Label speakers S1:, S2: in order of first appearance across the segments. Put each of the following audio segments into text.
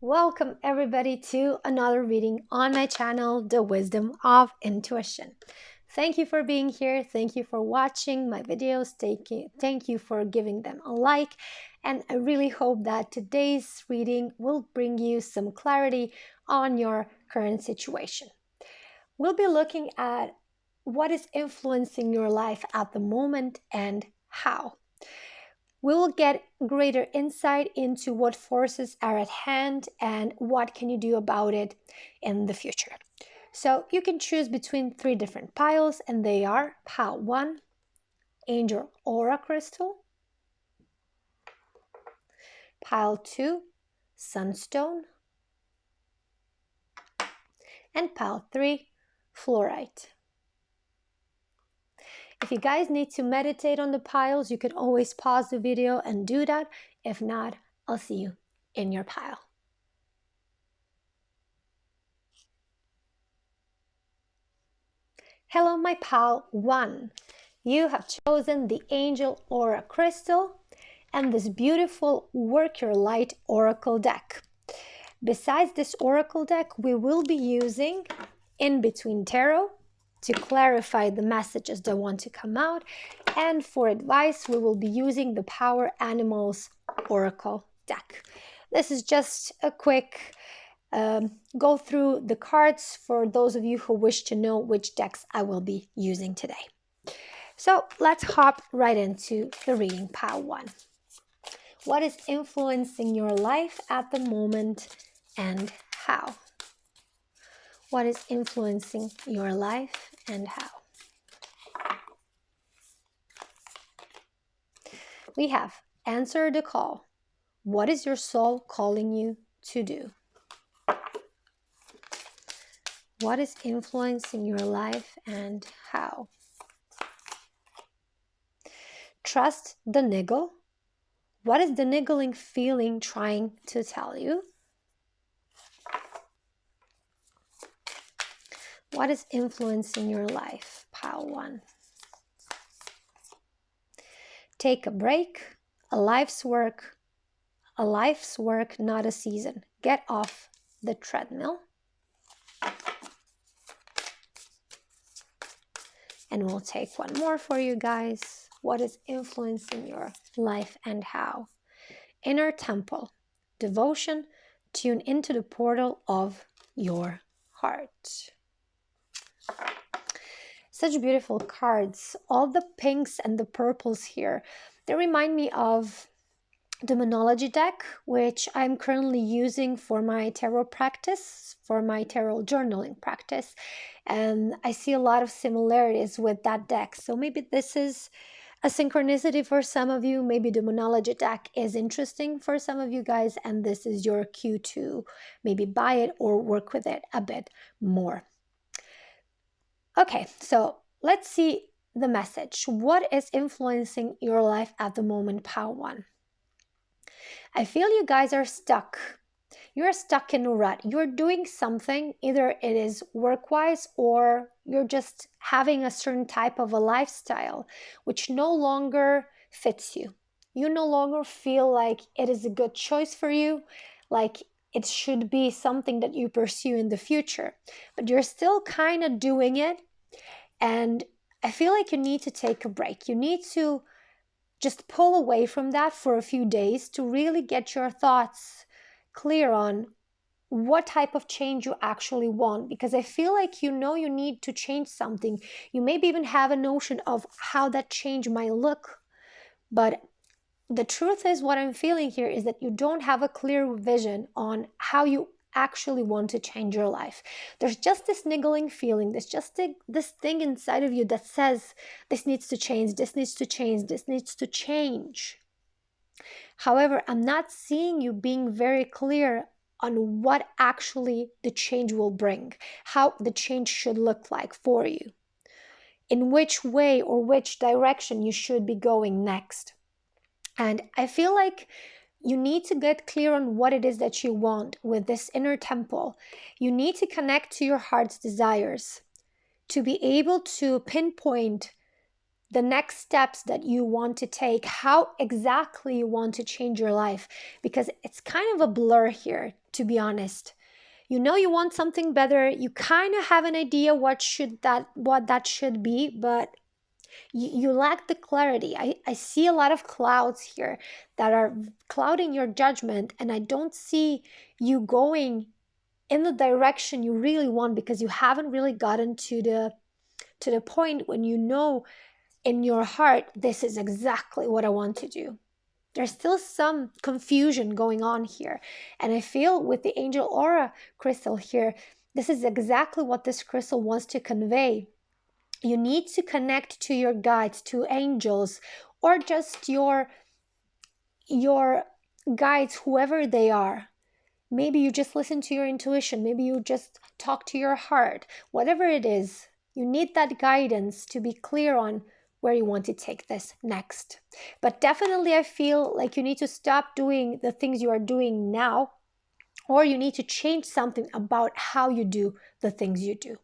S1: Welcome everybody to another reading on my channel, The Wisdom of Intuition. Thank you for being here. Thank you for watching my videos. Thank you for giving them a like. And I really hope that today's reading will bring you some clarity on your current situation. We'll be looking at what is influencing your life at the moment and how. We will get greater insight into what forces are at hand and what can you do about it in the future. So you can choose between 3 different piles, and they are pile 1, Angel Aura Crystal, pile 2, Sunstone, and pile 3, Fluorite. If you guys need to meditate on the piles, you can always pause the video and do that. If not, I'll see you in your pile. Hello, my pile 1. You have chosen the Angel Aura Crystal and this beautiful Work Your Light Oracle deck. Besides this Oracle deck, we will be using In Between Tarot to clarify the messages that want to come out, and for advice we will be using the Power Animals Oracle deck. This is just a quick go through the cards for those of you who wish to know which decks I will be using today. So let's hop right into the reading. Pile 1. What is influencing your life at the moment and how? What is influencing your life and how? We have Answer the Call. What is your soul calling you to do? What is influencing your life and how? Trust the niggle. What is the niggling feeling trying to tell you? What is influencing your life? Pile 1. Take a break. A life's work, not a season. Get off the treadmill. And we'll take one more for you guys. What is influencing your life and how? Inner temple. Devotion. Tune into the portal of your heart. Such beautiful cards. All the pinks and the purples here, they remind me of the Monology deck, which I'm currently using for my tarot practice, for my tarot journaling practice. And I see a lot of similarities with that deck. So maybe this is a synchronicity for some of you. Maybe the Monology deck is interesting for some of you guys, and this is your cue to maybe buy it or work with it a bit more. Okay, so let's see the message. What is influencing your life at the moment, pile 1? I feel you guys are stuck. You're stuck in a rut. You're doing something, either it is work-wise or you're just having a certain type of a lifestyle which no longer fits you. You no longer feel like it is a good choice for you, like it should be something that you pursue in the future, but you're still kind of doing it. And I feel like you need to take a break. You need to just pull away from that for a few days to really get your thoughts clear on what type of change you actually want. Because I feel like you know you need to change something. You maybe even have a notion of how that change might look. But the truth is, what I'm feeling here is that you don't have a clear vision on how you actually want to change your life. There's just this niggling feeling. There's just this thing inside of you that says this needs to change, this needs to change, this needs to change. However, I'm not seeing you being very clear on what actually the change will bring, how the change should look like for you, in which way or which direction you should be going next. And I feel like you need to get clear on what it is that you want with this inner temple. You need to connect to your heart's desires to be able to pinpoint the next steps that you want to take, how exactly you want to change your life, because it's kind of a blur here, to be honest. You know you want something better, you kind of have an idea what that should be, but you lack the clarity. I see a lot of clouds here that are clouding your judgment, and I don't see you going in the direction you really want, because you haven't really gotten to the point when you know in your heart, this is exactly what I want to do. There's still some confusion going on here. And I feel with the angel aura crystal here, this is exactly what this crystal wants to convey. You need to connect to your guides, to angels, or just your guides, whoever they are. Maybe you just listen to your intuition. Maybe you just talk to your heart. Whatever it is, you need that guidance to be clear on where you want to take this next. But definitely I feel like you need to stop doing the things you are doing now, or you need to change something about how you do the things you do.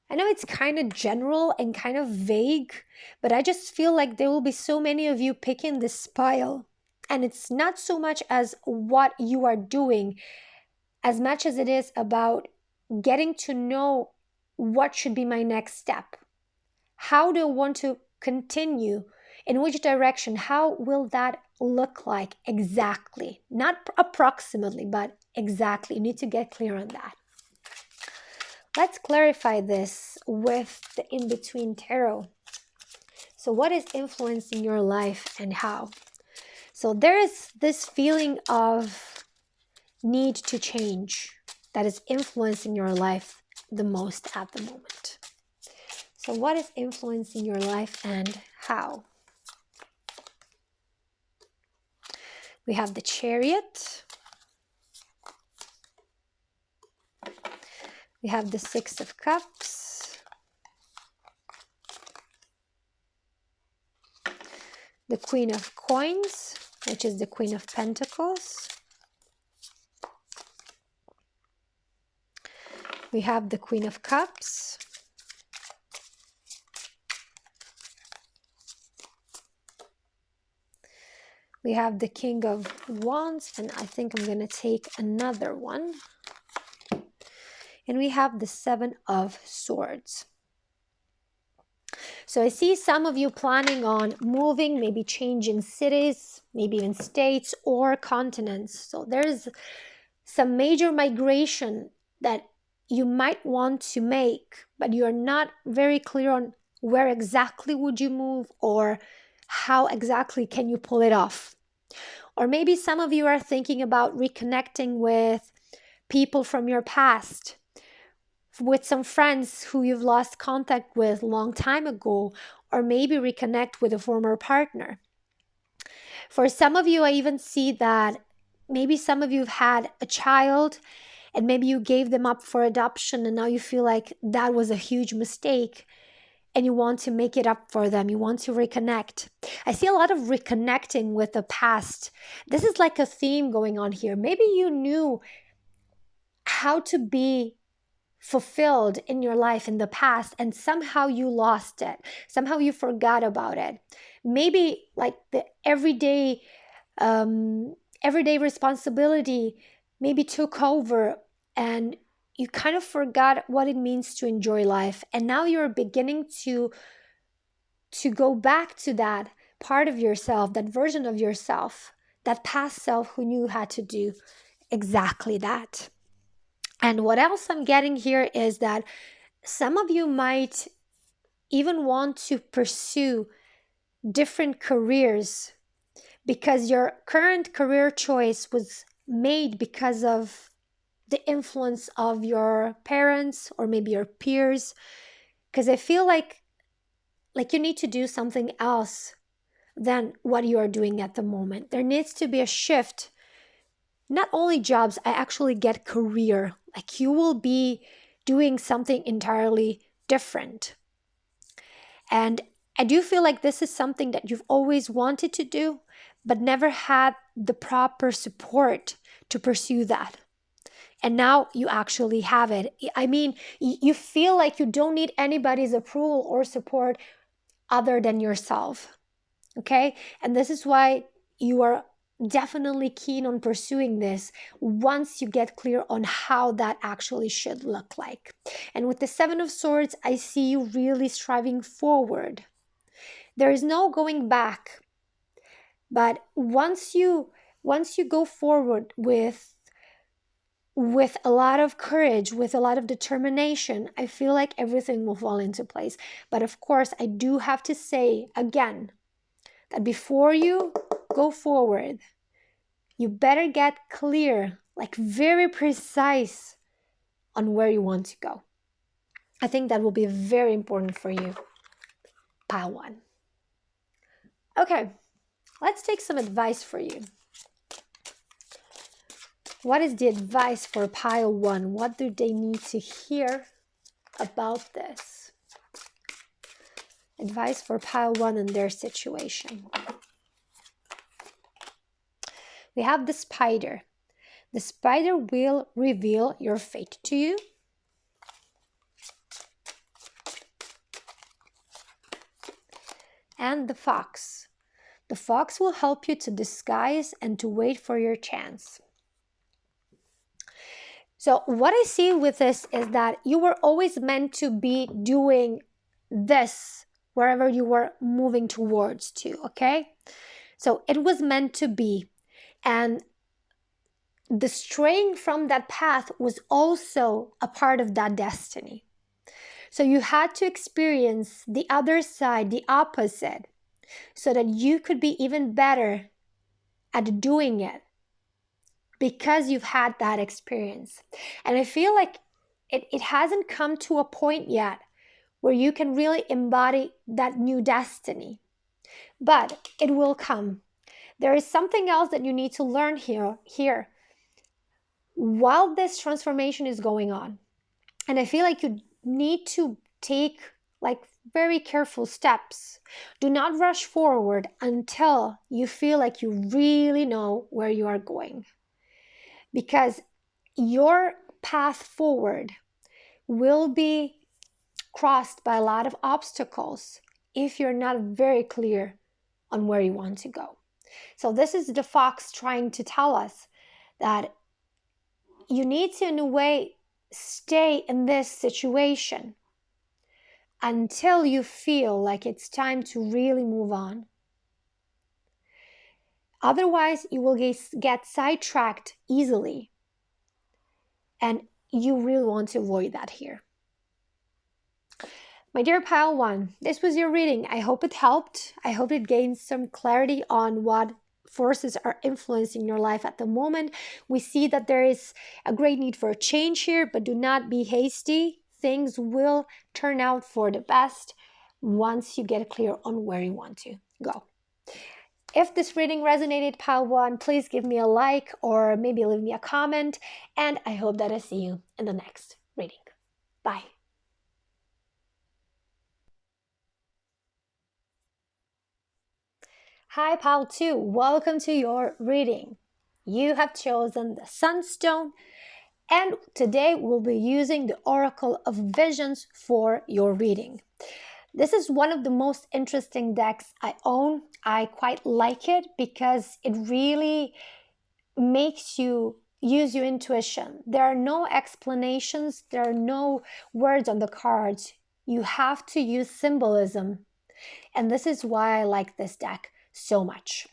S1: I know it's kind of general and kind of vague, but I just feel like there will be so many of you picking this pile. And it's not so much as what you are doing, as much as it is about getting to know what should be my next step. How do I want to continue? In which direction? How will that look like exactly? Not approximately, but exactly. You need to get clear on that. Let's clarify this with the in-between tarot. So what is influencing your life and how? So there is this feeling of need to change that is influencing your life the most at the moment. So what is influencing your life and how? We have the Chariot. We have the Six of Cups. The Queen of Coins, which is the Queen of Pentacles. We have the Queen of Cups. We have the King of Wands, and I think I'm going to take another one. And we have the Seven of Swords. So I see some of you planning on moving, maybe changing cities, maybe even states or continents. So there's some major migration that you might want to make, but you're not very clear on where exactly would you move or how exactly can you pull it off. Or maybe some of you are thinking about reconnecting with people from your past, with some friends who you've lost contact with a long time ago, or maybe reconnect with a former partner. For some of you, I even see that maybe some of you have had a child and maybe you gave them up for adoption and now you feel like that was a huge mistake and you want to make it up for them. You want to reconnect. I see a lot of reconnecting with the past. This is like a theme going on here. Maybe you knew how to be fulfilled in your life in the past and somehow you lost it. Somehow you forgot about it. Maybe like the everyday responsibility maybe took over and you kind of forgot what it means to enjoy life. And now you're beginning to go back to that part of yourself, that version of yourself, that past self who knew how to do exactly that. And what else I'm getting here is that some of you might even want to pursue different careers because your current career choice was made because of the influence of your parents or maybe your peers. Because I feel like you need to do something else than what you are doing at the moment. There needs to be a shift. Not only jobs, I actually get career. Like you will be doing something entirely different. And I do feel like this is something that you've always wanted to do, but never had the proper support to pursue that. and now you actually have it. I mean, you feel like you don't need anybody's approval or support other than yourself. Okay? And this is why you are definitely keen on pursuing this once you get clear on how that actually should look like. And with the Seven of Swords, I see you really striving forward. There is no going back. But once you go forward with a lot of courage, with a lot of determination, I feel like everything will fall into place. But of course, I do have to say again that before you go forward, you better get clear, like very precise on where you want to go. I think that will be very important for you, pile one. Okay, let's take some advice for you. What is the advice for pile one? What do they need to hear about this? Advice for pile one and their situation. We have the spider. The spider will reveal your fate to you. And the fox. The fox will help you to disguise and to wait for your chance. So what I see with this is that you were always meant to be doing this wherever you were moving towards to, okay? So it was meant to be. And the straying from that path was also a part of that destiny. So you had to experience the other side, the opposite, so that you could be even better at doing it because you've had that experience. And I feel like it hasn't come to a point yet where you can really embody that new destiny, but it will come. There is something else that you need to learn here while this transformation is going on. And I feel like you need to take like very careful steps. Do not rush forward until you feel like you really know where you are going. Because your path forward will be crossed by a lot of obstacles if you're not very clear on where you want to go. So this is the fox trying to tell us that you need to, in a way, stay in this situation until you feel like it's time to really move on. Otherwise, you will get sidetracked easily. And you really want to avoid that here. My dear pile one, this was your reading. I hope it helped. I hope it gained some clarity on what forces are influencing your life at the moment. We see that there is a great need for a change here, but do not be hasty. Things will turn out for the best once you get clear on where you want to go. If this reading resonated, pile one, please give me a like or maybe leave me a comment. And I hope that I see you in the next reading. Bye. Hi, pile two. Welcome to your reading. You have chosen the Sunstone. And today we'll be using the Oracle of Visions for your reading. This is one of the most interesting decks I own. I quite like it because it really makes you use your intuition. There are no explanations. There are no words on the cards. You have to use symbolism. And this is why I like this deck so much.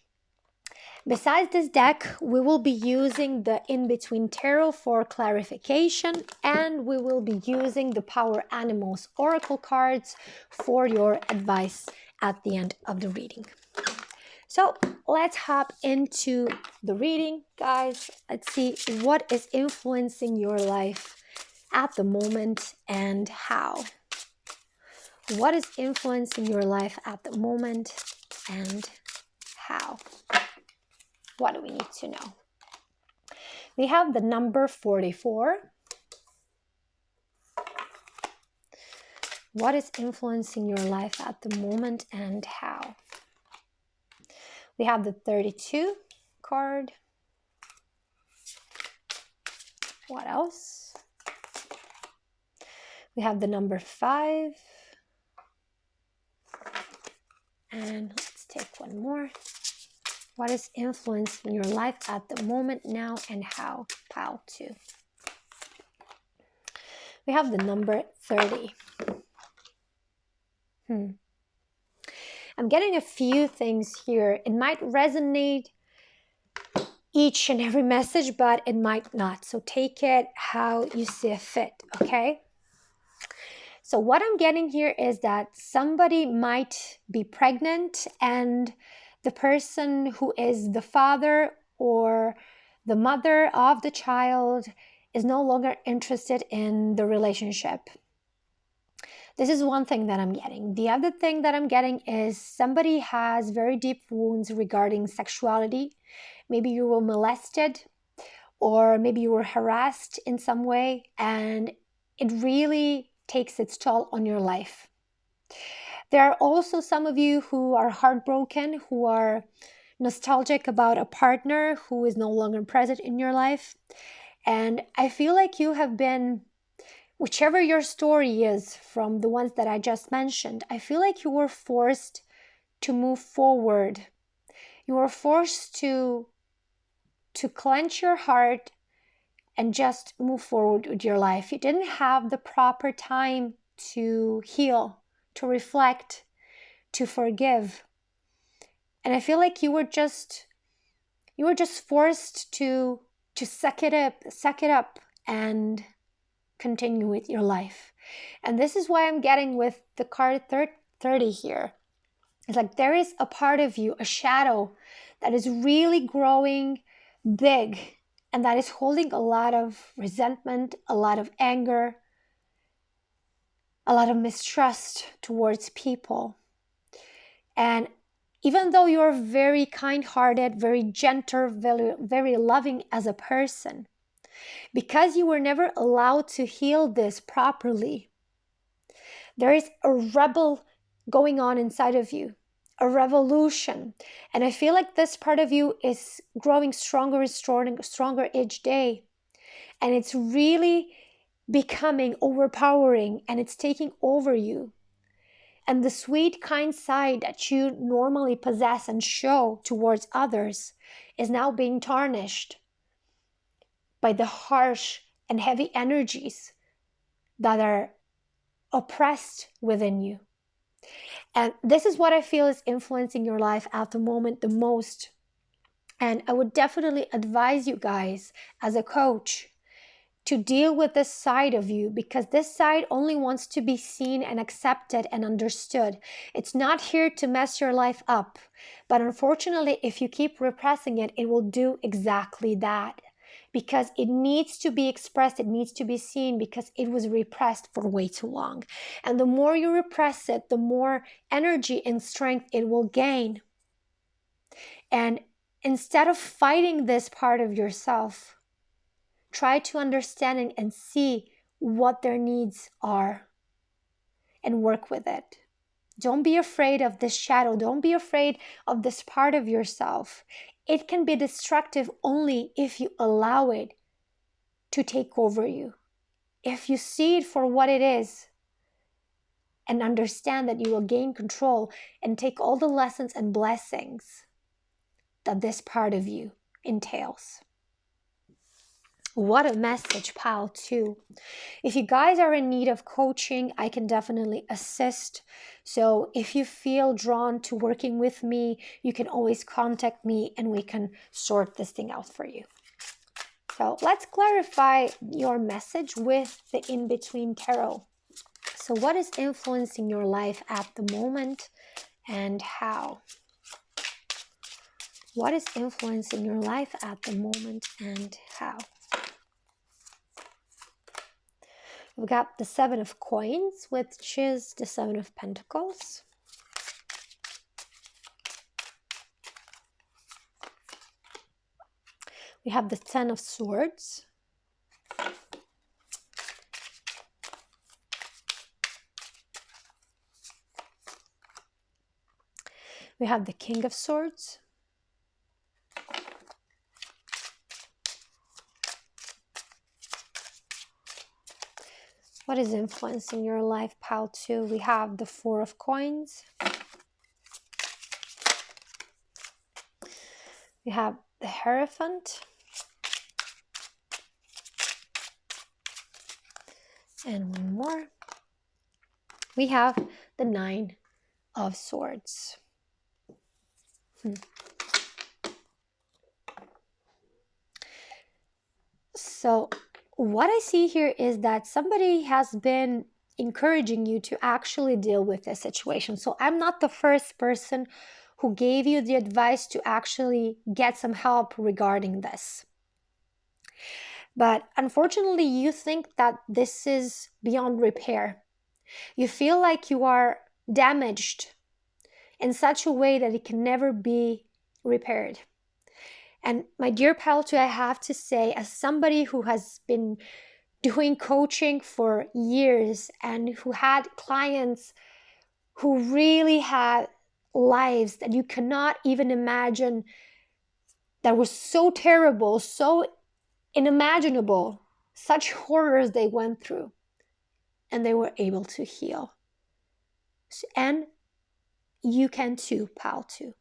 S1: Besides this deck, we will be using the In-Between Tarot for clarification, and we will be using the Power Animals Oracle cards for your advice at the end of the reading. So let's hop into the reading, guys. Let's see what is influencing your life at the moment and how. What is influencing your life at the moment and how? What do we need to know? We have the number 44. What is influencing your life at the moment and how? We have the 32 card. What else? We have the number 5. And let's take one more. What is influencing your life at the moment, now, and how? Pile 2. We have the number 30. I'm getting a few things here. It might resonate each and every message, but it might not. So take it how you see fit, okay? So what I'm getting here is that somebody might be pregnant and the person who is the father or the mother of the child is no longer interested in the relationship. This is one thing that I'm getting. The other thing that I'm getting is somebody has very deep wounds regarding sexuality. Maybe you were molested or maybe you were harassed in some way, and it really takes its toll on your life. There are also some of you who are heartbroken, who are nostalgic about a partner who is no longer present in your life. And I feel like you have been, whichever your story is from the ones that I just mentioned, I feel like you were forced to move forward. You were forced to clench your heart and just move forward with your life. You didn't have the proper time to heal, to reflect, to forgive. And I feel like you were just forced to suck it up and continue with your life. And this is why I'm getting with the card 30 here. It's like there is a part of you, a shadow, that is really growing big and that is holding a lot of resentment, a lot of anger, a lot of mistrust towards people. And even though you're very kind-hearted, very gentle, very, very loving as a person, because you were never allowed to heal this properly, there is a rebel going on inside of you, a revolution. And I feel like this part of you is growing stronger and stronger each day. And it's really becoming overpowering and it's taking over you. And the sweet, kind side that you normally possess and show towards others is now being tarnished by the harsh and heavy energies that are oppressed within you. And this is what I feel is influencing your life at the moment the most. And I would definitely advise you guys as a coach to deal with this side of you, because this side only wants to be seen and accepted and understood. It's not here to mess your life up. But unfortunately, if you keep repressing it, it will do exactly that. Because it needs to be expressed, it needs to be seen, because it was repressed for way too long. And the more you repress it, the more energy and strength it will gain. And instead of fighting this part of yourself, try to understand and see what their needs are and work with it. Don't be afraid of this shadow. Don't be afraid of this part of yourself. It can be destructive only if you allow it to take over you. If you see it for what it is and understand that you will gain control and take all the lessons and blessings that this part of you entails. What a message, pile 2. If you guys are in need of coaching, I can definitely assist. So if you feel drawn to working with me, you can always contact me and we can sort this thing out for you. So let's clarify your message with the in-between tarot. So what is influencing your life at the moment and how? What is influencing your life at the moment and how? We've got the 7 of Coins, which is the 7 of Pentacles. We have the 10 of Swords. We have the King of Swords. What is influencing your life, pile 2? We have the 4 of coins. We have the Hierophant. And one more. We have the 9 of Swords. So what I see here is that somebody has been encouraging you to actually deal with this situation. So I'm not the first person who gave you the advice to actually get some help regarding this. But unfortunately, you think that this is beyond repair. You feel like you are damaged in such a way that it can never be repaired. And my dear pal, I have to say, as somebody who has been doing coaching for years and who had clients who really had lives that you cannot even imagine, that was so terrible, so unimaginable, such horrors they went through, and they were able to heal. And you can too, pal, too.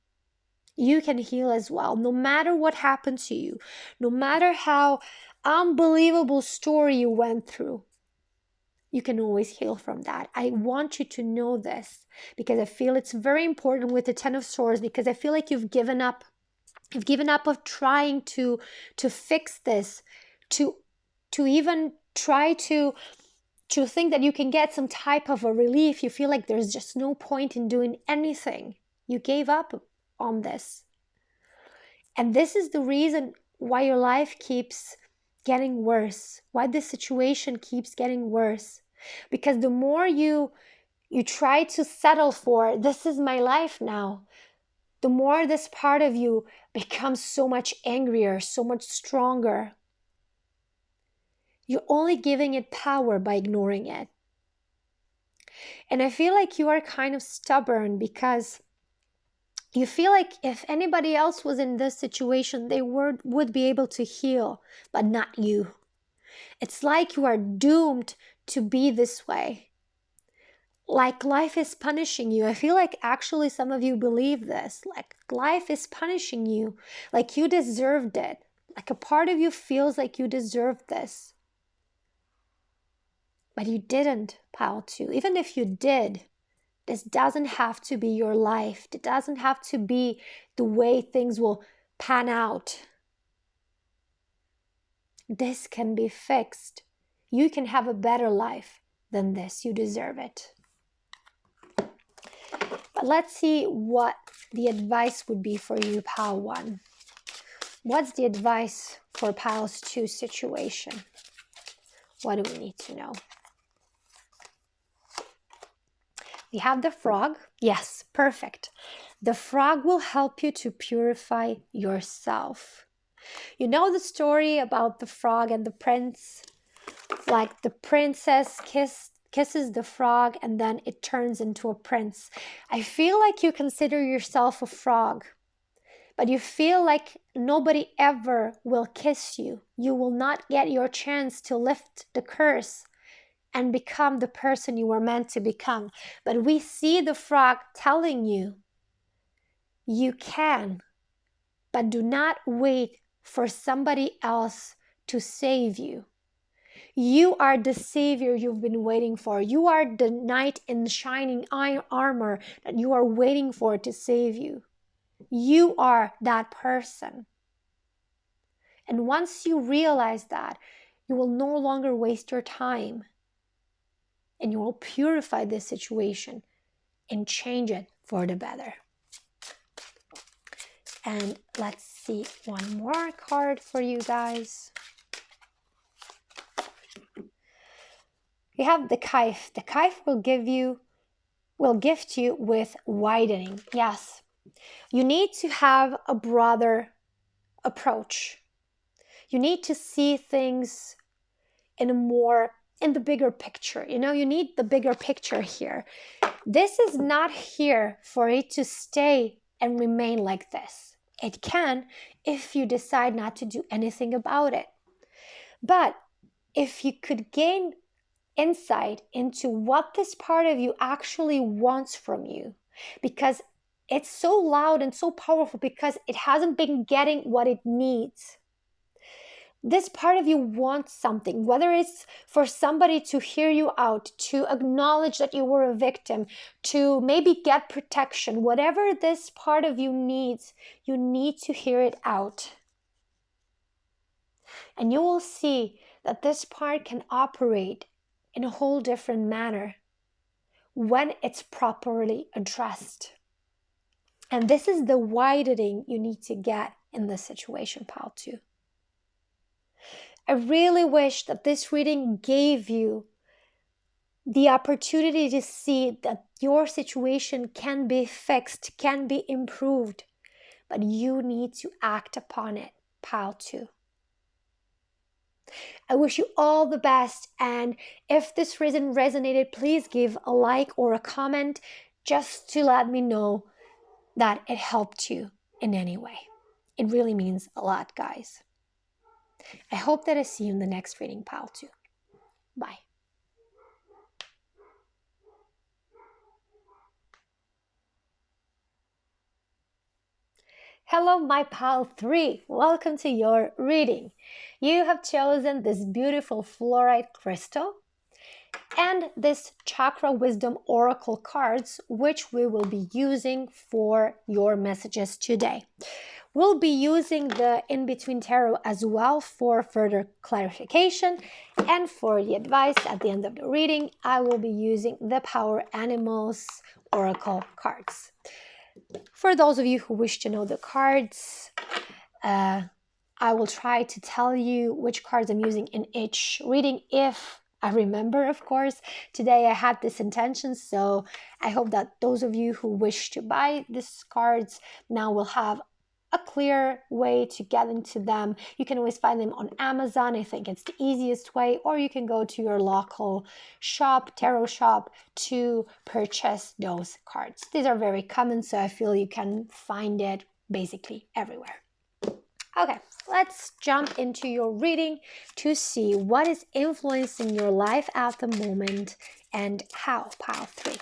S1: You can heal as well, no matter what happened to you, no matter how unbelievable story you went through. You can always heal from that. I want you to know this because I feel it's very important with the 10 of Swords, because I feel like you've given up. You've given up of trying to fix this, to even try to think that you can get some type of a relief. You feel like there's just no point in doing anything. You gave up on this. And this is the reason why your life keeps getting worse, why this situation keeps getting worse. Because the more you try to settle for, this is my life now, the more this part of you becomes so much angrier, so much stronger. You're only giving it power by ignoring it. And I feel like you are kind of stubborn because you feel like if anybody else was in this situation, they would be able to heal, but not you. It's like you are doomed to be this way. Like life is punishing you. I feel like actually some of you believe this. Like life is punishing you. Like you deserved it. Like a part of you feels like you deserved this. But you didn't, pile 2. Even if you did, this doesn't have to be your life. It doesn't have to be the way things will pan out. This can be fixed. You can have a better life than this. You deserve it. But let's see what the advice would be for you, pile 1. What's the advice for piles 2 situation? What do we need to know? We have the frog. Yes, perfect. The frog will help you to purify yourself. You know the story about the frog and the prince? Like the princess kisses the frog and then it turns into a prince. I feel like you consider yourself a frog, but you feel like nobody ever will kiss you. You will not get your chance to lift the curse and become the person you were meant to become. But we see the frog telling you, you can, but do not wait for somebody else to save you. You are the savior you've been waiting for. You are the knight in shining iron armor that you are waiting for to save you. You are that person. And once you realize that, you will no longer waste your time. And you will purify this situation and change it for the better. And let's see one more card for you guys. We have the Kaif. The Kaif will gift you with widening. Yes. You need to have a broader approach. You need to see things in the bigger picture. You know, you need the bigger picture here. This is not here for it to stay and remain like this. It can if you decide not to do anything about it. But if you could gain insight into what this part of you actually wants from you, because it's so loud and so powerful because it hasn't been getting what it needs. This part of you wants something, whether it's for somebody to hear you out, to acknowledge that you were a victim, to maybe get protection, whatever this part of you needs, you need to hear it out. And you will see that this part can operate in a whole different manner when it's properly addressed. And this is the widening you need to get in this situation, pile 2. I really wish that this reading gave you the opportunity to see that your situation can be fixed, can be improved, but you need to act upon it, pile 2. I wish you all the best, and if this reading resonated, please give a like or a comment just to let me know that it helped you in any way. It really means a lot, guys. I hope that I see you in the next reading, pile 2. Bye. Hello, my pile 3. Welcome to your reading. You have chosen this beautiful fluorite crystal and this Chakra Wisdom Oracle cards, which we will be using for your messages today. We'll be using the In-Between Tarot as well for further clarification, and for the advice at the end of the reading, I will be using the Power Animals Oracle cards. For those of you who wish to know the cards, I will try to tell you which cards I'm using in each reading if I remember, of course. Today I had this intention, so I hope that those of you who wish to buy these cards now will have a clear way to get into them. You can always find them on Amazon. I think it's the easiest way, or you can go to your local shop, tarot shop, to purchase those cards. These are very common, so I feel you can find it basically everywhere. Okay, let's jump into your reading to see what is influencing your life at the moment and how, pile 3.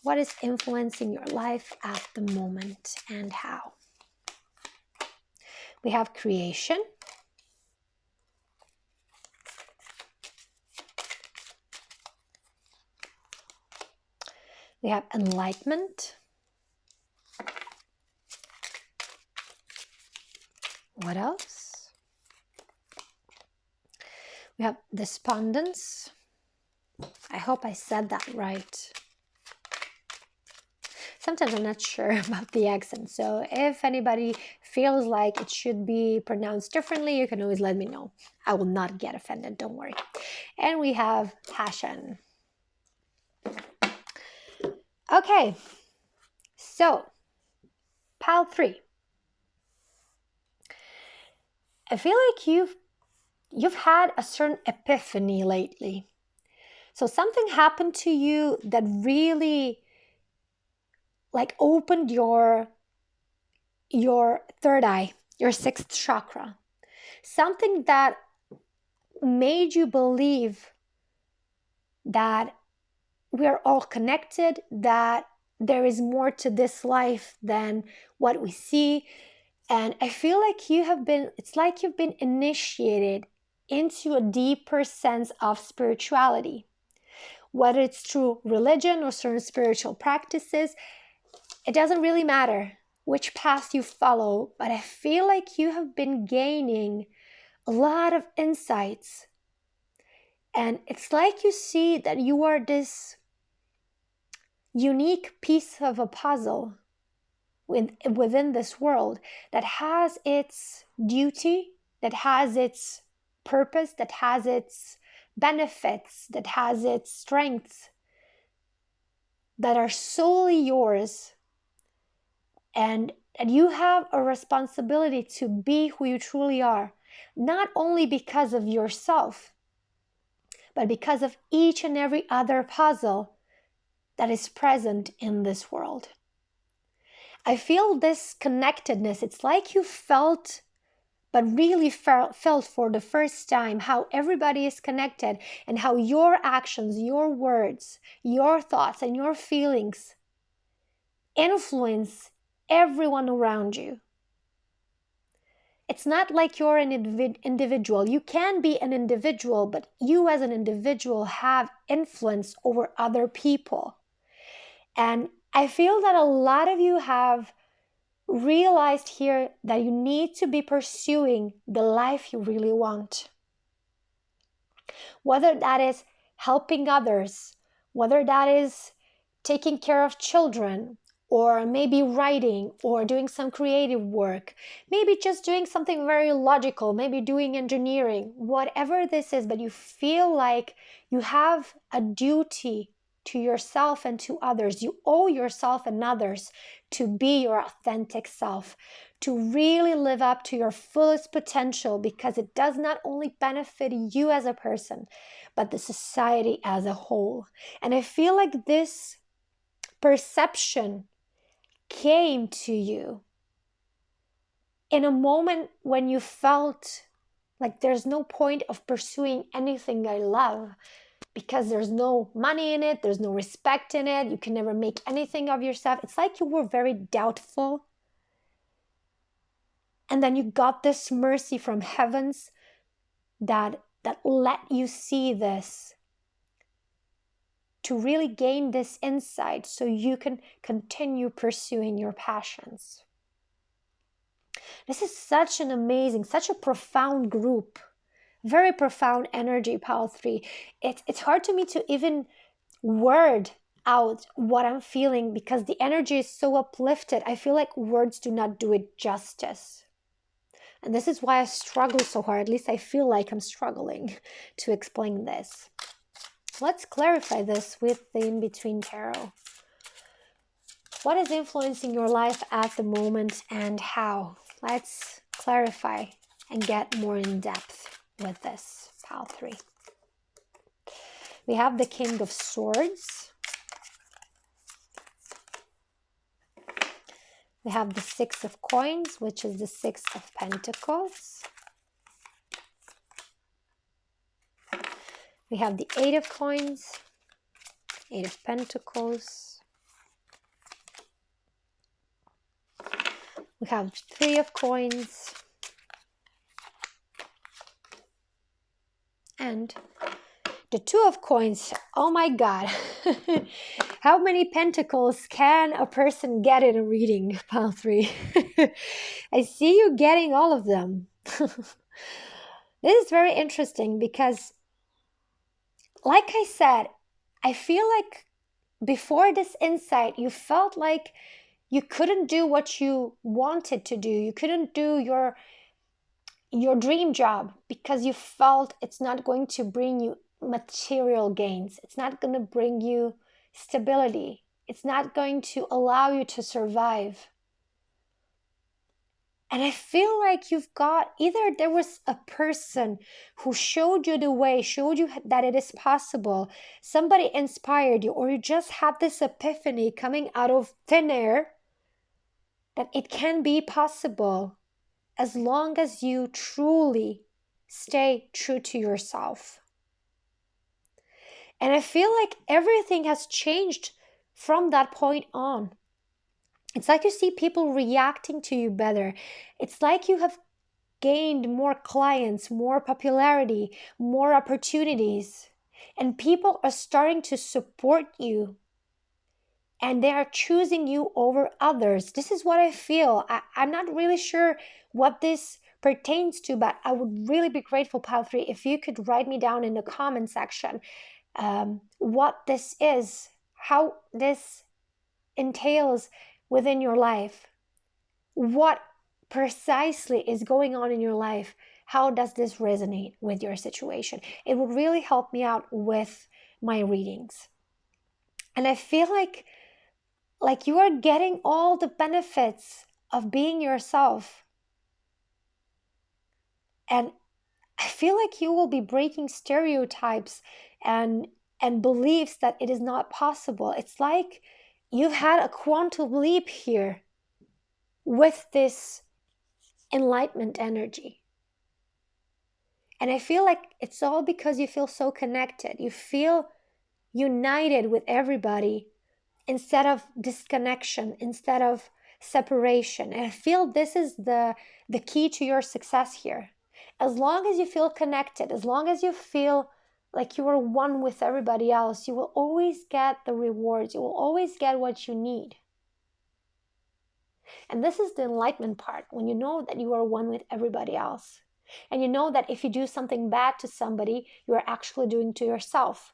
S1: What is influencing your life at the moment and how? We have creation. We have enlightenment. What else? We have despondence. I hope I said that right. Sometimes I'm not sure about the accent, so if anybody feels like it should be pronounced differently, you can always let me know. I will not get offended, don't worry. And we have passion. Okay, so pile 3. I feel like you've had a certain epiphany lately. So something happened to you that really opened your third eye, your 6th chakra. Something that made you believe that we are all connected, that there is more to this life than what we see. And I feel like it's like you've been initiated into a deeper sense of spirituality. Whether it's through religion or certain spiritual practices, it doesn't really matter which path you follow, but I feel like you have been gaining a lot of insights. And it's like you see that you are this unique piece of a puzzle within this world that has its duty, that has its purpose, that has its benefits, that has its strengths, that are solely yours, and you have a responsibility to be who you truly are, not only because of yourself, but because of each and every other puzzle that is present in this world. I feel this connectedness. It's like you felt but really felt for the first time how everybody is connected and how your actions, your words, your thoughts, and your feelings influence everyone around you. It's not like you're an individual. You can be an individual, but you as an individual have influence over other people. And I feel that a lot of you have realized here that you need to be pursuing the life you really want. Whether that is helping others, whether that is taking care of children, or maybe writing or doing some creative work, maybe just doing something very logical, maybe doing engineering, whatever this is, but you feel like you have a duty to yourself and to others. You owe yourself and others to be your authentic self, to really live up to your fullest potential, because it does not only benefit you as a person, but the society as a whole. And I feel like this perception came to you in a moment when you felt like there's no point of pursuing anything I love because there's no money in it, there's no respect in it, you can never make anything of yourself. It's like you were very doubtful. And then you got this mercy from heavens that let you see this, to really gain this insight so you can continue pursuing your passions. This is such an amazing, such a profound group, very profound energy, Pile 3. It's hard to me to even word out what I'm feeling because the energy is so uplifted. I feel like words do not do it justice. And this is why I struggle so hard. At least I feel like I'm struggling to explain this. Let's clarify this with the In-Between Tarot. What is influencing your life at the moment and how? Let's clarify and get more in depth with this, Pile 3. We have the King of Swords. We have the Six of Coins, which is the Six of Pentacles. We have the Eight of Coins, Eight of Pentacles. We have Three of Coins. And the Two of Coins. Oh my God. How many pentacles can a person get in a reading, Pile 3? I see you getting all of them. This is very interesting because, like I said, I feel like before this insight, you felt like you couldn't do what you wanted to do. You couldn't do your dream job because you felt it's not going to bring you material gains. It's not going to bring you stability. It's not going to allow you to survive. And I feel like you've got, either there was a person who showed you the way, showed you that it is possible, somebody inspired you, or you just had this epiphany coming out of thin air that it can be possible as long as you truly stay true to yourself. And I feel like everything has changed from that point on. It's like you see people reacting to you better. It's like you have gained more clients, more popularity, more opportunities. And people are starting to support you. And they are choosing you over others. This is what I feel. I'm not really sure what this pertains to, but I would really be grateful, Pile 3, if you could write me down in the comment section what this is, how this entails within your life. What precisely is going on in your life? How does this resonate with your situation? It would really help me out with my readings. And I feel like you are getting all the benefits of being yourself. And I feel like you will be breaking stereotypes and beliefs that it is not possible. It's like you've had a quantum leap here with this enlightenment energy. And I feel like it's all because you feel so connected. You feel united with everybody instead of disconnection, instead of separation. And I feel this is the key to your success here. As long as you feel connected, as long as you feel like you are one with everybody else, you will always get the rewards. You will always get what you need. And this is the enlightenment part, when you know that you are one with everybody else. And you know that if you do something bad to somebody, you are actually doing to yourself.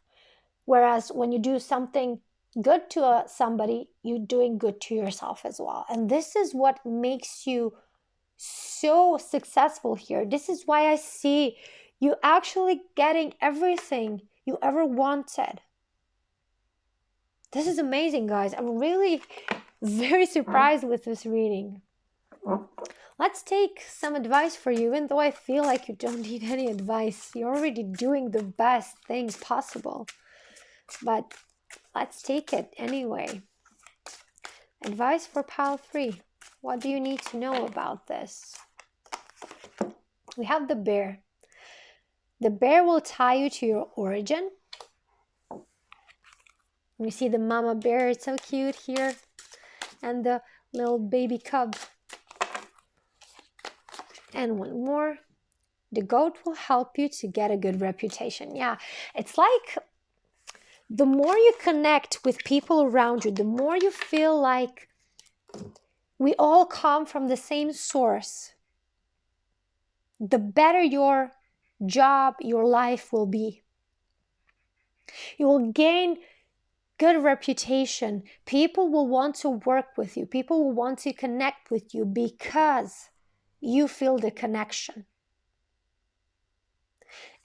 S1: Whereas when you do something good to somebody, you're doing good to yourself as well. And this is what makes you so successful here. This is why I see you actually getting everything you ever wanted. This is amazing, guys. I'm really very surprised with this reading. Let's take some advice for you, even though I feel like you don't need any advice. You're already doing the best things possible. But let's take it anyway. Advice for pile 3. What do you need to know about this? We have the bear. The bear will tie you to your origin. You see the mama bear, it's so cute here. And the little baby cub. And one more. The goat will help you to get a good reputation. Yeah, it's like the more you connect with people around you, the more you feel like we all come from the same source, the better your job, your life will be. You will gain good reputation. People will want to work with you. People will want to connect with you because you feel the connection.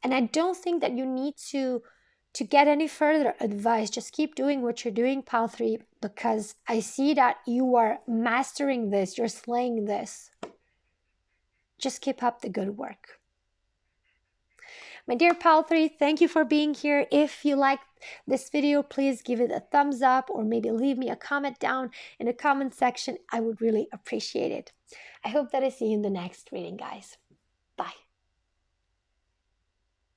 S1: And I don't think that you need to get any further advice. Just keep doing what you're doing, pile 3, because I see that you are mastering this. You're slaying this. Just keep up the good work. My dear pile 3, thank you for being here. If you liked this video, please give it a thumbs up or maybe leave me a comment down in the comment section. I would really appreciate it. I hope that I see you in the next reading, guys. Bye.